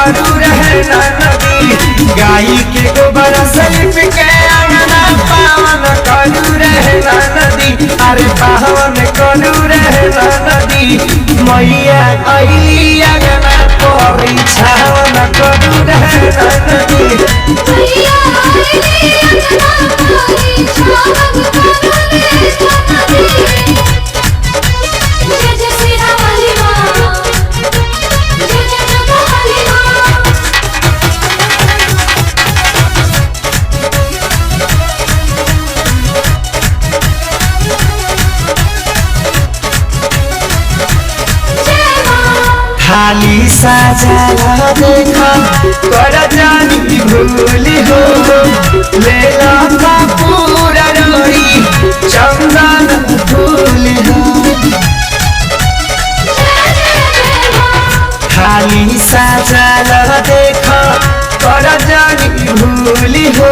करू रहे नदी। गाय के गोबर से लिप के अंगना पावन करू रहे नदी। अरे पावन करू रहे नदी। मैया अइली अंगना परी छावन करू रहे नदी। मैया अइली अंगना परी छावन करू रहे नदी। जय जय श्री राम वाली माँ, जय जय जगदम्बा वाली माँ। जय माँ। थाली साजा देखा कर जानी भूली हो। ले ला कपूर रोई चंदन फूल हो। थाली साजा देखा कर जानी भूली हो।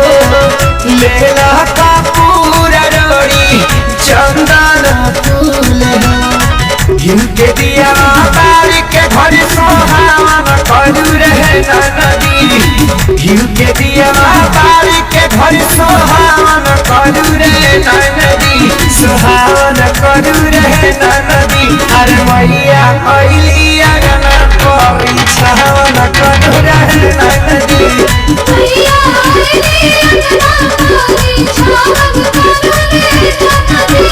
ले ला कपूर रोई चंदन फूल हो। घिउ के दिया बारी के घर सोहावन करू रहे नदी। घिउ के दिया बारी के घर सोहावन करू रहे नदी। सोहावन करू रहे नदी। अरे मैया अइली अंगना परी छावन करू रहे नदी। मैया अइली अंगना परी छावन करू रहे नदी।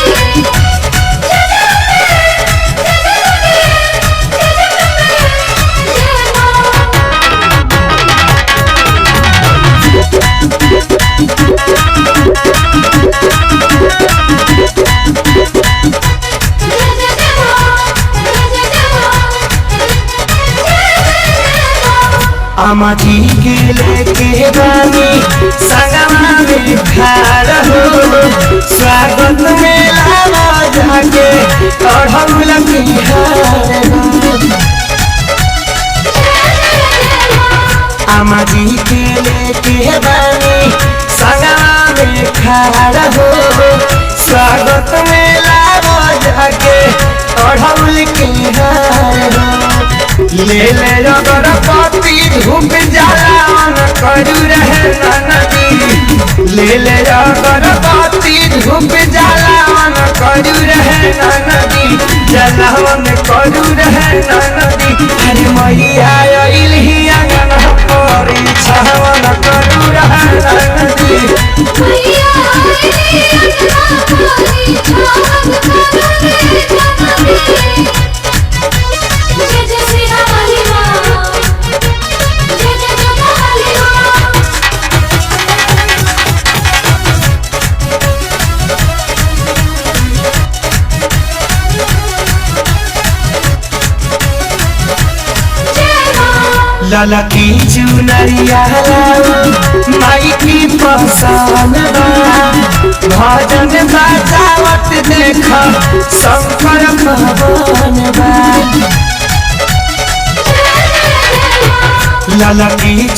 अमाजी के लेके बानी संगमा में खड़ा हो। स्वागत में लावा जाके अढ़ौल बिहार हो। अमाजी के लेके बानी संगमा में खड़ा हो। स्वागत में लावा जाके अढ़ौल के हार हो। ले ले अगरबत्ती धूप जलावन करू रहे नदी। ले ले अगरबत्ती धूप जलावन करू रहे नदी। जलावन करू रहे नदी। अरे मैया अइली अंगना परी छावन करू रहे नदी। मैया अइली अंगना परी छावन करू रहे नदी। जय जय श्री राम वाली माँ, जय जय जगदम्बा वाली माँ। जय माँ। ललकी चुनरिया माई की पसंद बा। भजन बजावत देखा शंकर भवन बा। ललकी